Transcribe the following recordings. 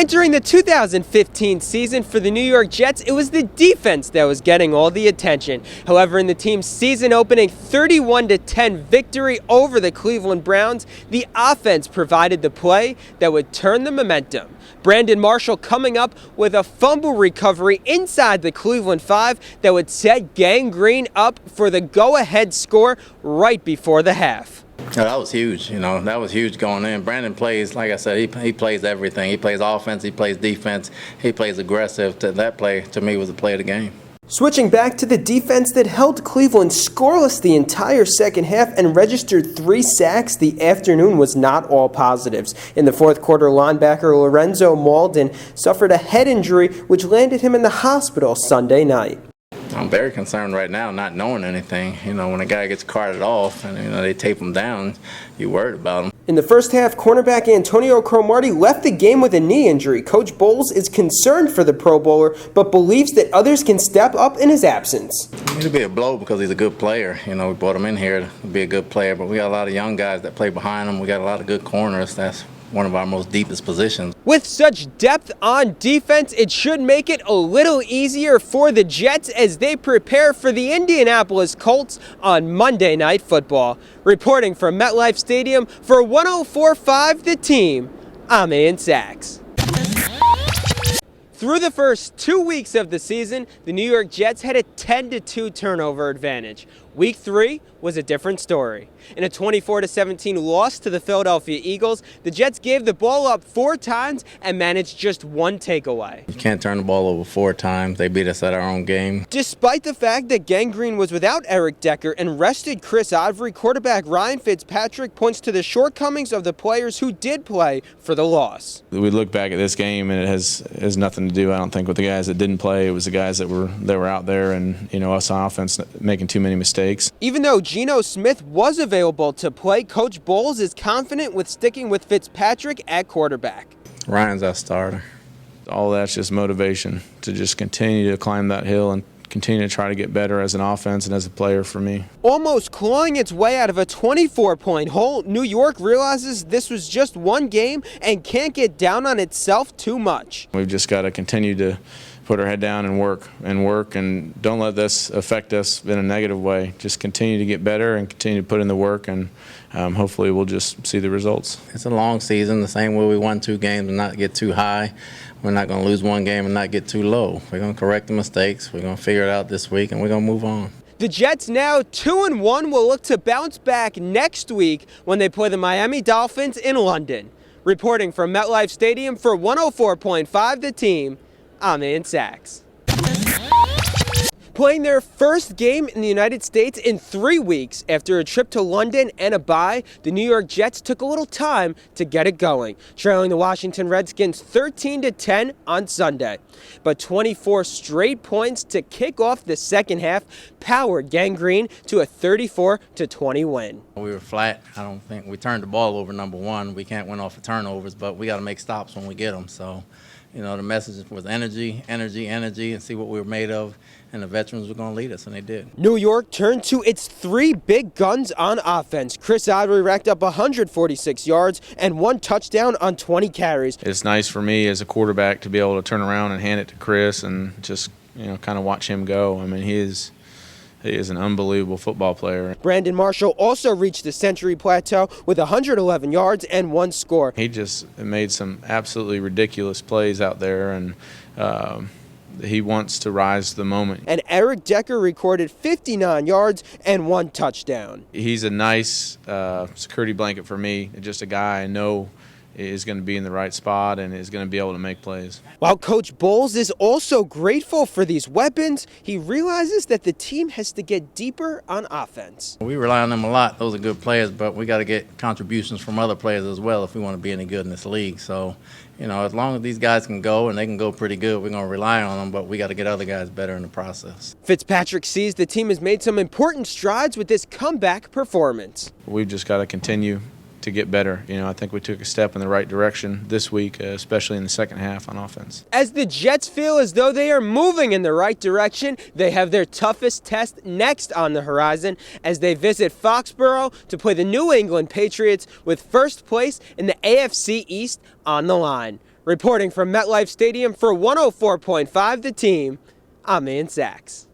Entering the 2015 season for the New York Jets, it was the defense that was getting all the attention. However, in the team's season-opening 31-10 victory over the Cleveland Browns, the offense provided the play that would turn the momentum. Brandon Marshall coming up with a fumble recovery inside the Cleveland 5 that would set Gang Green up for the go-ahead score right before the half. Yeah, that was huge. That was huge going in. Brandon plays, like I said, he plays everything. He plays offense, he plays defense, he plays aggressive. That play, to me, was the play of the game. Switching back to the defense that held Cleveland scoreless the entire second half and registered 3 sacks, the afternoon was not all positives. In the fourth quarter, linebacker Lorenzo Malden suffered a head injury which landed him in the hospital Sunday night. I'm very concerned right now, not knowing anything. When a guy gets carted off and they tape him down, you're worried about him. In the first half, cornerback Antonio Cromartie left the game with a knee injury. Coach Bowles is concerned for the Pro Bowler, but believes that others can step up in his absence. It'll be a blow because he's a good player. We brought him in here to be a good player, but we got a lot of young guys that play behind him. We got a lot of good corners. That's one of our most deepest positions. With such depth on defense, it should make it a little easier for the Jets as they prepare for the Indianapolis Colts on Monday Night Football. Reporting from MetLife Stadium for 104.5 The Team, I'm Ian Sachs. Through the first 2 weeks of the season, the New York Jets had a 10-2 turnover advantage. Week 3 was a different story. In a 24-17 loss to the Philadelphia Eagles, the Jets gave the ball up 4 times and managed just 1 takeaway. You can't turn the ball over 4 times. They beat us at our own game. Despite the fact that Gang Green was without Eric Decker and rested Chris Ivory, quarterback Ryan Fitzpatrick points to the shortcomings of the players who did play for the loss. We look back at this game and it has nothing to do, I don't think, with the guys that didn't play. It was the guys that were out there and us on offense making too many mistakes. Even though Geno Smith was available to play, Coach Bowles is confident with sticking with Fitzpatrick at quarterback. Ryan's our starter. All that's just motivation to just continue to climb that hill and continue to try to get better as an offense and as a player for me. Almost clawing its way out of a 24-point hole, New York realizes this was just one game and can't get down on itself too much. We've just got to continue to put our head down and work and don't let this affect us in a negative way. Just continue to get better and continue to put in the work, and hopefully we'll just see the results. It's a long season, the same way we won 2 games and not get too high. We're not going to lose 1 game and not get too low. We're going to correct the mistakes. We're going to figure it out this week, and we're going to move on. The Jets, now 2-1, will look to bounce back next week when they play the Miami Dolphins in London. Reporting from MetLife Stadium for 104.5 The Team, I'm Ian Sachs. Playing their first game in the United States in 3 weeks after a trip to London and a bye, the New York Jets took a little time to get it going, trailing the Washington Redskins 13-10 on Sunday. But 24 straight points to kick off the second half powered Gang Green to a 34-20 win. We were flat. I don't think we turned the ball over, number one. We can't win off of turnovers, but we got to make stops when we get them. So, the message was energy, and see what we were made of. And the veterans were going to lead us, and they did. New York turned to its 3 big guns on offense. Chris Ivory racked up 146 yards and 1 touchdown on 20 carries. It's nice for me as a quarterback to be able to turn around and hand it to Chris and just kind of watch him go. I mean, he is an unbelievable football player. Brandon Marshall also reached the Century Plateau with 111 yards and 1 score. He just made some absolutely ridiculous plays out there, and he wants to rise to the moment. And Eric Decker recorded 59 yards and 1 touchdown. He's a nice security blanket for me, just a guy I know is going to be in the right spot and is going to be able to make plays. While Coach Bowles is also grateful for these weapons, he realizes that the team has to get deeper on offense. We rely on them a lot. Those are good players, but we got to get contributions from other players as well if we want to be any good in this league. So, as long as these guys can go, and they can go pretty good, we're going to rely on them, but we got to get other guys better in the process. Fitzpatrick sees the team has made some important strides with this comeback performance. We've just got to continue to get better. I think we took a step in the right direction this week, especially in the second half on offense. As the Jets feel as though they are moving in the right direction, they have their toughest test next on the horizon as they visit Foxborough to play the New England Patriots with first place in the AFC East on the line. Reporting from MetLife Stadium for 104.5 The Team, I'm Ian Sachs.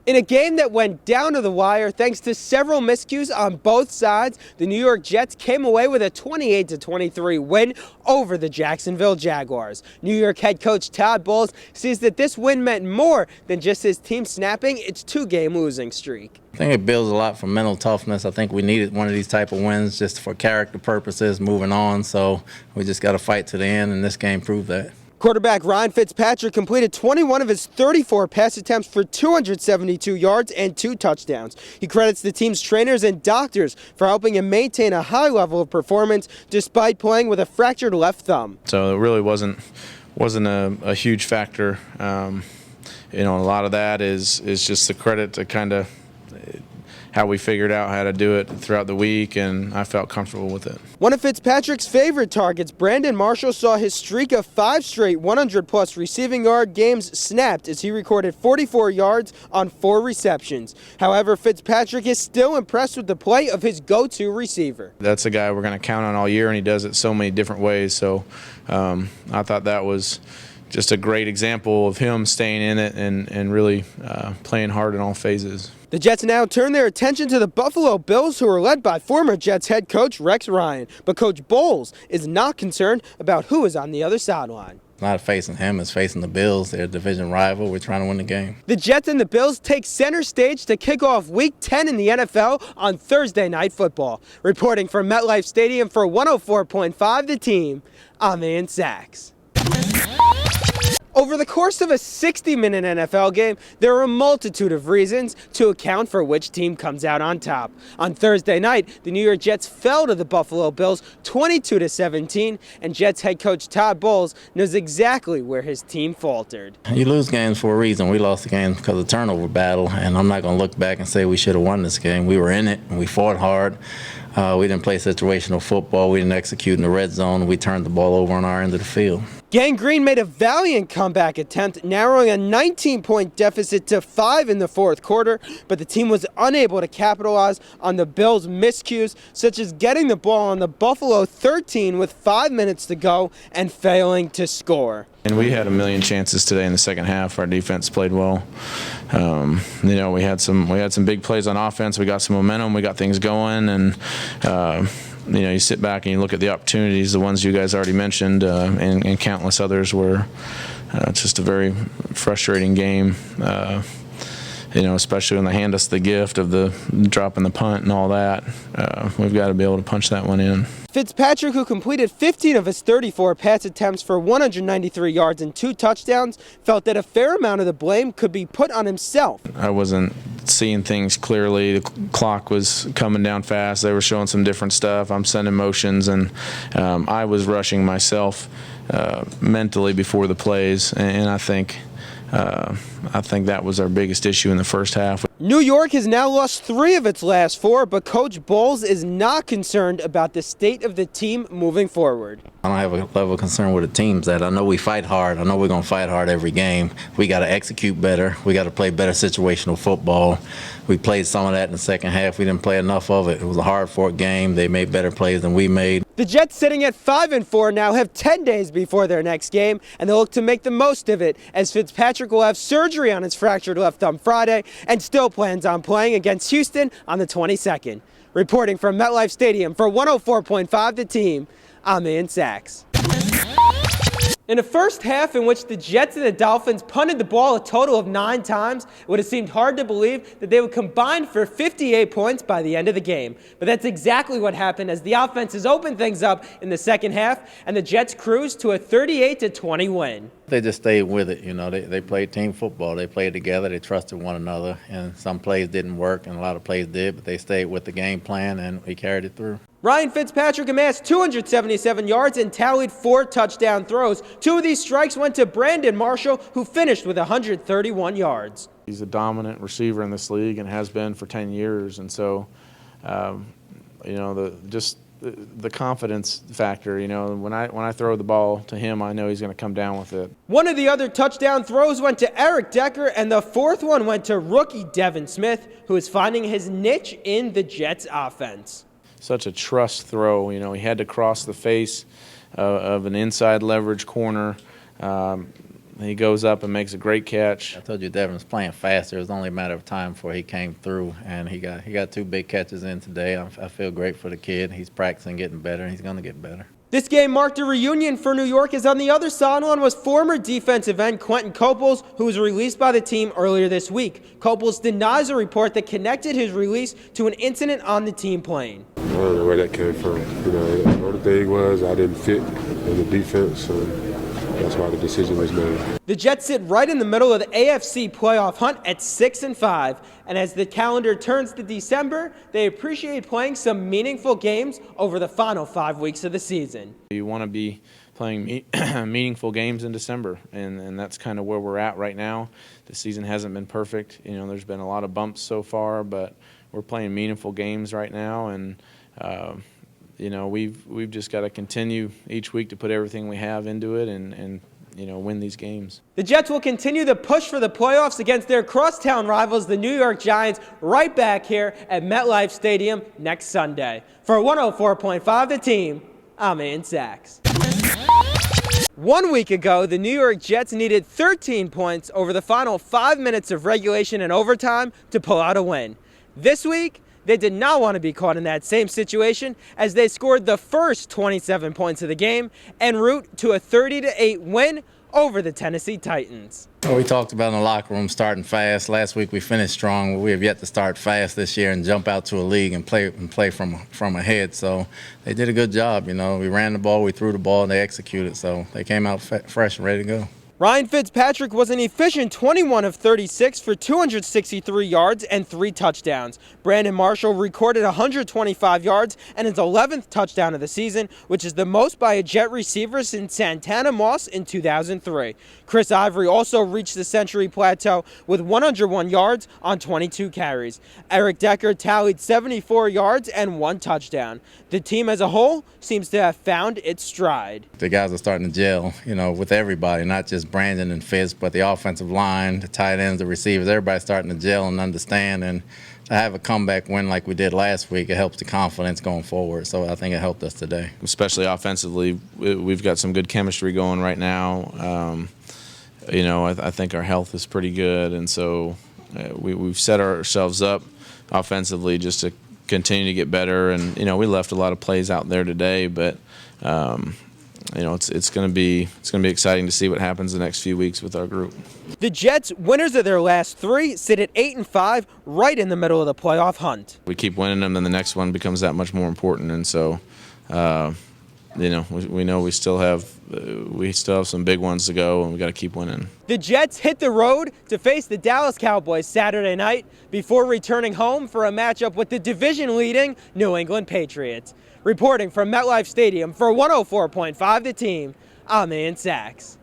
In a game that went down to the wire thanks to several miscues on both sides, the New York Jets came away with a 28-23 win over the Jacksonville Jaguars. New York head coach Todd Bowles sees that this win meant more than just his team snapping its two-game losing streak. I think it builds a lot from mental toughness. I think we needed one of these type of wins just for character purposes moving on, so we just got to fight to the end, and this game proved that. Quarterback Ryan Fitzpatrick completed 21 of his 34 pass attempts for 272 yards and 2 touchdowns. He credits the team's trainers and doctors for helping him maintain a high level of performance despite playing with a fractured left thumb. So it really wasn't a huge factor. A lot of that is just the credit to kind of how we figured out how to do it throughout the week, and I felt comfortable with it. One of Fitzpatrick's favorite targets, Brandon Marshall, saw his streak of 5 straight 100-plus receiving yard games snapped as he recorded 44 yards on 4 receptions. However, Fitzpatrick is still impressed with the play of his go-to receiver. That's a guy we're going to count on all year, and he does it so many different ways. So I thought that was just a great example of him staying in it and really playing hard in all phases. The Jets now turn their attention to the Buffalo Bills, who are led by former Jets head coach Rex Ryan. But Coach Bowles is not concerned about who is on the other sideline. It's not facing him, it's facing the Bills. They're a division rival. We're trying to win the game. The Jets and the Bills take center stage to kick off Week 10 in the NFL on Thursday Night Football. Reporting from MetLife Stadium for 104.5 The Team, I'm Ian Sachs. Over the course of a 60-minute NFL game, there are a multitude of reasons to account for which team comes out on top. On Thursday night, the New York Jets fell to the Buffalo Bills 22-17, and Jets head coach Todd Bowles knows exactly where his team faltered. You lose games for a reason. We lost the game because of turnover battle, and I'm not going to look back and say we should have won this game. We were in it, and we fought hard. We didn't play situational football. We didn't execute in the red zone. We turned the ball over on our end of the field. Gang Green made a valiant comeback attempt, narrowing a 19-point deficit to 5 in the fourth quarter, but the team was unable to capitalize on the Bills' miscues, such as getting the ball on the Buffalo 13 with 5 minutes to go and failing to score. And we had a million chances today in the second half. Our defense played well. We had some big plays on offense. We got some momentum. We got things going, and you sit back and you look at the opportunities, the ones you guys already mentioned, and countless others were just a very frustrating game. Especially when they hand us the gift of the dropping the punt and all that. We've got to be able to punch that one in. Fitzpatrick, who completed 15 of his 34 pass attempts for 193 yards and 2 touchdowns, felt that a fair amount of the blame could be put on himself. I wasn't seeing things clearly. The clock was coming down fast. They were showing some different stuff. I'm sending motions, and I was rushing myself mentally before the plays, and I think that was our biggest issue in the first half. New York has now lost 3 of its last 4, but Coach Bowles is not concerned about the state of the team moving forward. I don't have a level of concern with the teams that I know we fight hard. I know we're going to fight hard every game. We got to execute better. We got to play better situational football. We played some of that in the second half. We didn't play enough of it. It was a hard-fought game. They made better plays than we made. The Jets, sitting at 5-4 now, have 10 days before their next game, and they'll look to make the most of it, as Fitzpatrick will have surgery on his fractured left thumb Friday and still plans on playing against Houston on the 22nd. Reporting from MetLife Stadium for 104.5 The Team, I'm Ian Sachs. In the first half, in which the Jets and the Dolphins punted the ball a total of 9 times, it would have seemed hard to believe that they would combine for 58 points by the end of the game. But that's exactly what happened, as the offenses opened things up in the second half, and the Jets cruised to a 38-20 win. They just stayed with it. They played team football. They played together. They trusted one another, and some plays didn't work, and a lot of plays did, but they stayed with the game plan, and we carried it through. Ryan Fitzpatrick amassed 277 yards and tallied 4 touchdown throws. 2 of these strikes went to Brandon Marshall, who finished with 131 yards. He's a dominant receiver in this league and has been for 10 years, and so, the confidence factor. When I throw the ball to him, I know he's going to come down with it. One of the other touchdown throws went to Eric Decker, and the 4th one went to rookie Devin Smith, who is finding his niche in the Jets offense. such a trust throw. You know, he had to cross the face of an inside leverage corner. He goes up and makes a great catch. I told you Devin was playing faster. It was only a matter of time before he came through, and he got 2 big catches in today. I feel great for the kid. He's practicing getting better, and he's going to get better. This game marked a reunion for New York, as on the other sideline was former defensive end Quentin Coples, who was released by the team earlier this week. Coples denies a report that connected his release to an incident on the team plane. I don't know where that came from. You know, the only thing was I didn't fit in the defense, and that's why the decision was made. The Jets sit right in the middle of the AFC playoff hunt at 6-5, and as the calendar turns to December, they appreciate playing some meaningful games over the final 5 weeks of the season. You want to be playing meaningful games in December, and that's kind of where we're at right now. The season hasn't been perfect. You know, there's been a lot of bumps so far, but we're playing meaningful games right now, and you know, we've just got to continue each week to put everything we have into it and you know, win these games. The Jets will continue the push for the playoffs against their crosstown rivals, the New York Giants, right back here at MetLife Stadium next Sunday. For 104.5 The Team, I'm Ian Sachs. 1 week ago, the New York Jets needed 13 points over the final 5 minutes of regulation and overtime to pull out a win. This week, they did not want to be caught in that same situation, as they scored the first 27 points of the game en route to a 30-8 win over the Tennessee Titans. Well, we talked about in the locker room starting fast. Last week we finished strong. We have yet to start fast this year and jump out to a league and play from ahead. So they did a good job. You know, we ran the ball, we threw the ball, and they executed. So they came out fresh and ready to go. Ryan Fitzpatrick was an efficient 21 of 36 for 263 yards and 3 touchdowns. Brandon Marshall recorded 125 yards and his 11th touchdown of the season, which is the most by a Jet receiver since Santana Moss in 2003. Chris Ivory also reached the century plateau with 101 yards on 22 carries. Eric Decker tallied 74 yards and 1 touchdown. The team as a whole seems to have found its stride. The guys are starting to gel, you know, with everybody, not just Brandon and Fitz, but the offensive line, the tight ends, the receivers, everybody's starting to gel and understand. And to have a comeback win like we did last week, it helps the confidence going forward. So I think it helped us today. Especially offensively, we've got some good chemistry going right now. You know, I think our health is pretty good, and so we've set ourselves up offensively just to continue to get better. And you know, we left a lot of plays out there today, but you know, it's going to be exciting to see what happens the next few weeks with our group. The Jets, winners of their last 3, sit at 8-5, right in the middle of the playoff hunt. We keep winning them, then the next one becomes that much more important. And so, you know, we know we still have some big ones to go, and we got to keep winning. The Jets hit the road to face the Dallas Cowboys Saturday night before returning home for a matchup with the division-leading New England Patriots. Reporting from MetLife Stadium for 104.5 The Team, I'm Ian Sachs.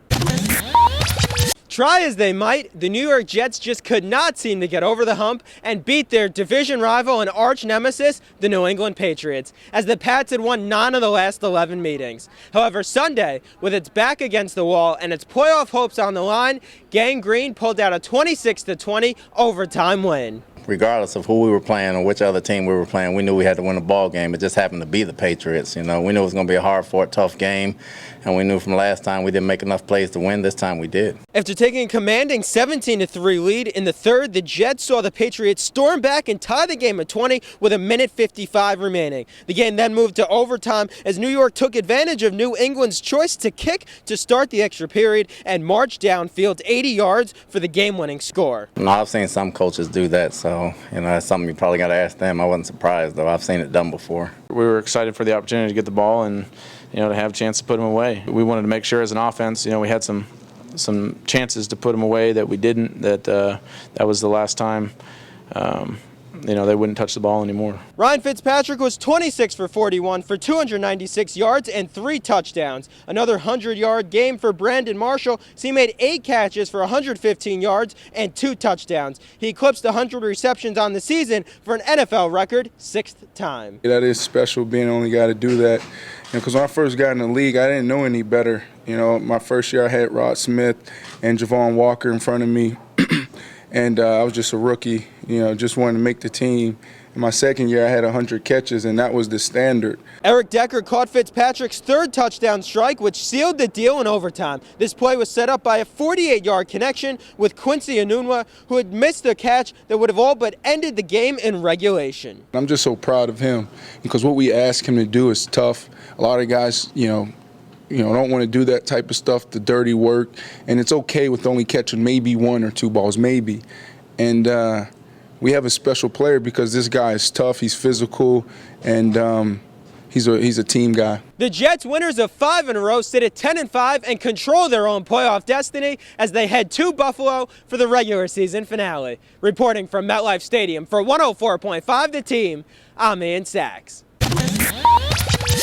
Try as they might, the New York Jets just could not seem to get over the hump and beat their division rival and arch nemesis, the New England Patriots, as the Pats had won 9 of the last 11 meetings. However, Sunday, with its back against the wall and its playoff hopes on the line, Gang Green pulled out a 26-20 overtime win. Regardless of who we were playing or which other team we were playing, we knew we had to win a ball game. It just happened to be the Patriots. You know, we knew it was going to be a hard-fought, tough game, and we knew from last time we didn't make enough plays to win. This time we did. After taking a commanding 17-3 lead in the third, the Jets saw the Patriots storm back and tie the game at 20 with 1:55 remaining. The game then moved to overtime as New York took advantage of New England's choice to kick to start the extra period and march downfield 80 yards for the game-winning score. No, I've seen some coaches do that, so you know, that's something you probably got to ask them. I wasn't surprised, though. I've seen it done before. We were excited for the opportunity to get the ball and, you know, to have a chance to put them away. We wanted to make sure as an offense, you know, we had some chances to put them away that we didn't. That was the last time, you know, they wouldn't touch the ball anymore. Ryan Fitzpatrick was 26 for 41 for 296 yards and 3 touchdowns. Another 100-yard game for Brandon Marshall, so he made 8 catches for 115 yards and 2 touchdowns. He eclipsed 100 receptions on the season for an NFL record 6th time. That is special, being the only guy to do that. Because when I first got in the league, I didn't know any better. You know, my first year I had Rod Smith and Javon Walker in front of me. And I was just a rookie, you know, just wanted to make the team. In my second year, I had 100 catches, and that was the standard. Eric Decker caught Fitzpatrick's third touchdown strike, which sealed the deal in overtime. This play was set up by a 48-yard connection with Quincy Enunwa, who had missed a catch that would have all but ended the game in regulation. I'm just so proud of him because what we ask him to do is tough. A lot of guys, don't want to do that type of stuff, the dirty work, and it's okay with only catching maybe 1 or 2 balls, maybe. And we have a special player because this guy is tough, he's physical, and he's a team guy. The Jets, winners of 5 in a row, sit at 10-5 and control their own playoff destiny as they head to Buffalo for the regular season finale. Reporting from MetLife Stadium for 104.5 The Team, I'm Ian Sachs.